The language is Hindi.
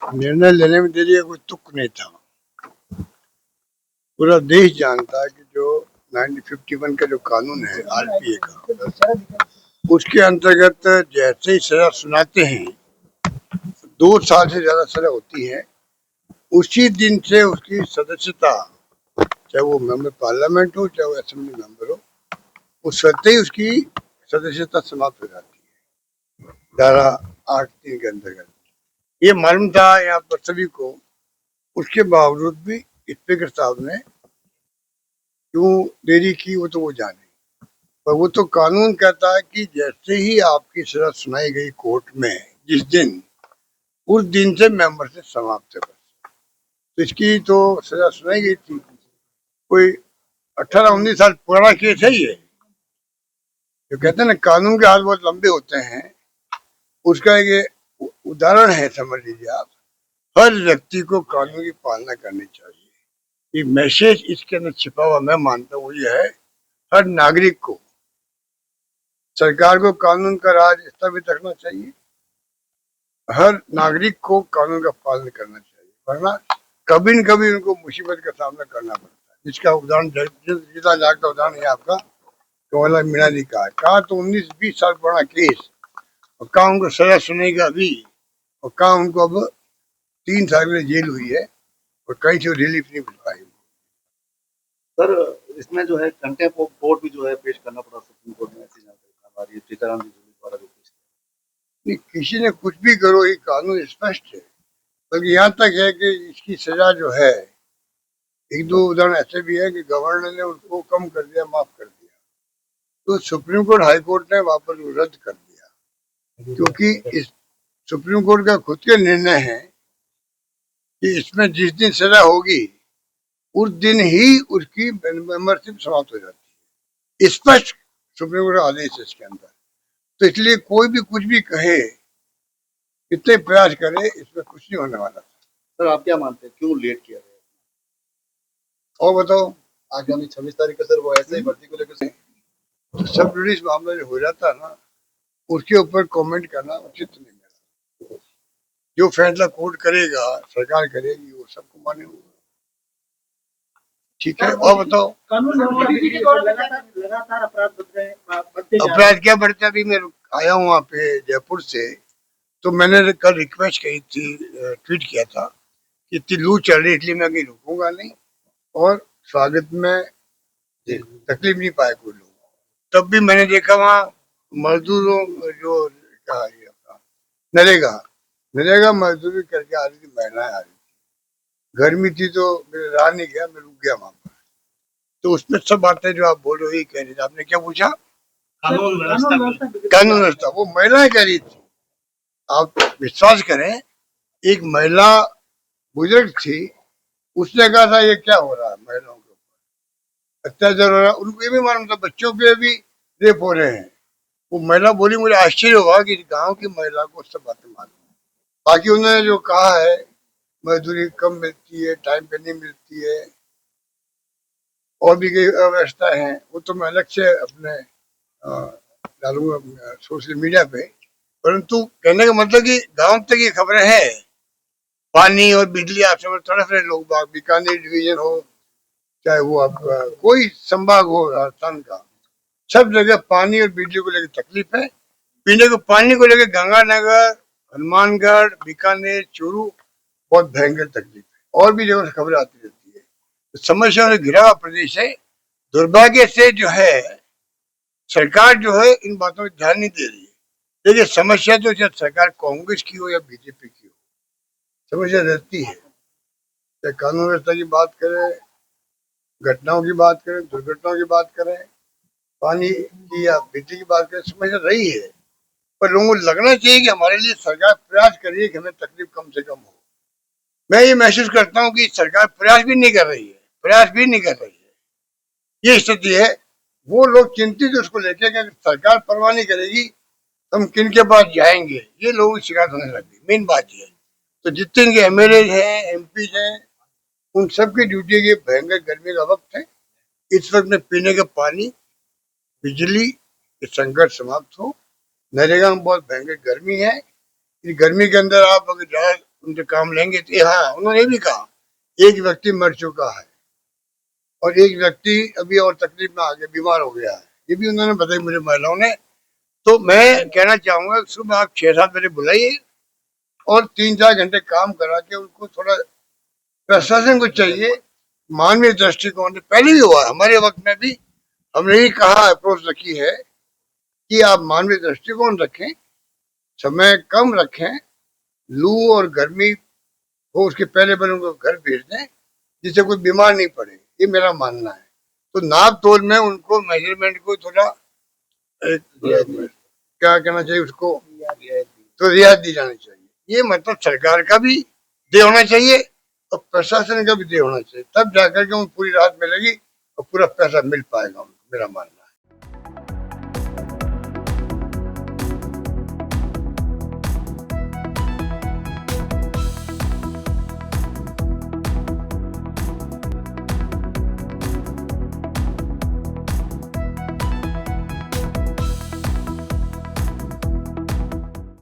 निर्णय लेने में देरी का कोई तुक नहीं था। पूरा देश जानता है कि जो 1951 का जो कानून है आरपीए का, उसके अंतर्गत जैसे ही सजा सुनाते हैं, 2 साल से ज्यादा सजा होती है, उसी दिन से उसकी सदस्यता, चाहे वो मेंबर पार्लियामेंट हो चाहे वो असेंबली मेंबर हो, उस वक्त ही उसकी सदस्यता समाप्त हो जाती है, धारा 8(3) के अंतर्गत। ये मालूम था यहाँ पर सभी को, उसके बावजूद भी स्पीकर साहब ने क्यों देरी की वो तो वो जाने। पर वो तो कानून कहता है कि जैसे ही आपकी सजा सुनाई गई कोर्ट में, जिस दिन, उस दिन से मेंबर से समाप्त है बस। तो इसकी तो सजा सुनाई गई थी। कोई 18-19 साल पुराना केस है ये। जो कहते हैं ना कानून के हाथ बहुत लंबे होते हैं, उसका ये उदाहरण है, समझ लीजिए आप। हर व्यक्ति को कानून की पालना करनी चाहिए। ये मैसेज इसके अंदर छिपा हुआ मैं मानता हूँ ये है, हर नागरिक को, सरकार को कानून का राज स्थापित रखना चाहिए, हर नागरिक को कानून का पालन करना चाहिए, वरना कभी न कभी उनको मुसीबत का सामना करना पड़ता है। जिसका उदाहरण जीता जाग का उदाहरण है आपका कमला मीणा जी का। कहा तो 19-20 साल पुराना केस, और कहा उनको सजा सुनेगा अभी, और कहा उनको अब 3 साल में जेल हुई है और कहीं से रिलीफ नहीं मिल पाई। सर, इसमें जो है कंटेम्प्ट ऑफ कोर्ट भी जो है पेश करना पड़ा सुप्रीम कोर्ट में, ऐसी जानकारी हमारी टीकाराम जी द्वारा जो पेश नहीं, किसी ने कुछ भी करो, ये कानून स्पष्ट है। बल्कि यहाँ तक है कि इसकी सजा जो है, एक दो उदाहरण ऐसे भी है कि गवर्नर ने उनको कम कर दिया, माफ कर दिया, तो सुप्रीम कोर्ट हाई कोर्ट ने वापस रद्द कर दिया, क्योंकि इस सुप्रीम कोर्ट का खुद के निर्णय है कि इसमें जिस दिन सजा होगी उस दिन ही उसकी मेंबरशिप समाप्त हो जाती है। स्पष्ट सुप्रीम कोर्ट का आदेश है इसके अंदर। तो इसलिए कोई भी कुछ भी कहे, कितने प्रयास करे, इसमें कुछ नहीं होने वाला। सर, आप क्या मानते हैं क्यों लेट किया गया? और बताओ, आगामी 26 तारीख का सर वो ऐसे ही भर्ती को लेकर तो सब जुडिस मामला जो हो जाता है ना, उसके ऊपर कमेंट करना उचित नहीं मेरा। जो फैसला कोर्ट करेगा, सरकार करेगी, वो सबको मान्य होगा। ठीक है, और बताओ। लगातार अपराध बढ़ रहे हैं। अपराध क्या बढ़ते? अभी मैं आया हूँ वहाँ पे जयपुर से, तो मैंने कल रिक्वेस्ट की थी, ट्वीट किया था कि इतनी लू चल रही इसलिए मैं कहीं रुकूंगा नहीं, और स्वागत में तकलीफ नहीं पाए कोई लोग। तब भी मैंने देखा वहाँ मजदूरों जो नरेगा नरेगा मजदूरी करके आ रही थी, महिलाएं आ रही थी। गर्मी थी तो मेरे रहा नहीं गया, मैं रुक गया वहां पर। तो उसमें सब बातें जो आप बोल रहे हो ये कह रही थी। आपने क्या पूछा? कानून व्यवस्था वो महिलाएं कह रही थी। आप विश्वास करें, एक महिला बुजुर्ग थी, उसने कहा था ये क्या हो रहा है, महिलाओं के ऊपर अत्याचार हो रहा है। उनको ये भी मालूम था बच्चों के भी रेप हो रहे हैं। वो महिला बोली, मुझे आश्चर्य हुआ कि गांव की महिला को सब बातें मालूम। बाकी उन्होंने जो कहा है मजदूरी कम मिलती है, टाइम पे नहीं मिलती है, और भी कई अव्यवस्था है, वो तो मैं अलग से अपने डालूंगा सोशल मीडिया पे। परंतु कहने का मतलब कि गांव तक ये खबरें हैं। पानी और बिजली आप सब तड़फ रहे लोग बाग, बीकानेर डिवीजन हो चाहे वो आपका कोई संभाग हो राजस्थान का, सब जगह पानी और बिजली को लेकर तकलीफ है। पीने को पानी को लेकर गंगानगर, हनुमानगढ़, बीकानेर, चूरू बहुत भयंकर तकलीफ है। और भी जगह से खबरें आती रहती है। तो समस्या से घिरा हुआ प्रदेश है। दुर्भाग्य से जो है सरकार जो है इन बातों पर ध्यान नहीं दे रही है। देखिए, समस्या तो चाहे सरकार कांग्रेस की हो या बीजेपी की हो, समस्या रहती है। चाहे कानून व्यवस्था की बात करें, घटनाओं की बात करें, दुर्घटनाओं की बात करें, पानी की या बिजली की बात करें, समस्या रही है। पर लोगों को लगना चाहिए कि हमारे लिए सरकार प्रयास कर रही है कि हमें तकलीफ कम से कम हो। मैं ये महसूस करता हूँ कि सरकार प्रयास भी नहीं कर रही है, प्रयास भी नहीं कर रही है। ये स्थिति है। वो लोग चिंतित उसको लेके कि सरकार परवाह नहीं करेगी, हम किन के पास जाएंगे, ये लोगों की शिकायत होने लगी। मेन बात ये है। तो जितने इनके एमएलए हैं, एमपी हैं, उन सबकी ड्यूटी की भयंकर गर्मी का वक्त है। इस वक्त में पीने का पानी, बिजली के संकट समाप्त हो। नरेगा में बहुत भयंकर गर्मी है। इस गर्मी के अंदर आप अगर उनके काम लेंगे। तो हाँ, उन्होंने ये भी कहा एक व्यक्ति मर चुका है और एक व्यक्ति अभी और तकलीफ में आ गया, बीमार हो गया है, ये भी उन्होंने बताई मुझे महिलाओं ने। तो मैं कहना चाहूंगा सुबह आप 6-7 बजे बुलाइए और 3-4 घंटे काम करा के उनको थोड़ा, प्रशासन को चाहिए मानवीय दृष्टिकोण से, पहले भी हुआ हमारे वक्त में भी हमने ही कहा, अप्रोच रखी है कि आप मानवीय दृष्टिकोण रखें, समय कम रखें, लू और गर्मी हो उसके पहले पहले उनको घर भेज दें जिससे कोई बीमार नहीं पड़े, ये मेरा मानना है। तो नाप तोल में उनको मेजरमेंट को थोड़ा क्या कहना चाहिए उसको, तो रियायत दी जानी चाहिए। ये मतलब सरकार का भी दे होना चाहिए और प्रशासन का भी दे होना चाहिए, तब जाकर के उनको पूरी राहत मिलेगी और पूरा पैसा मिल पाएगा उनको, मेरा मानना।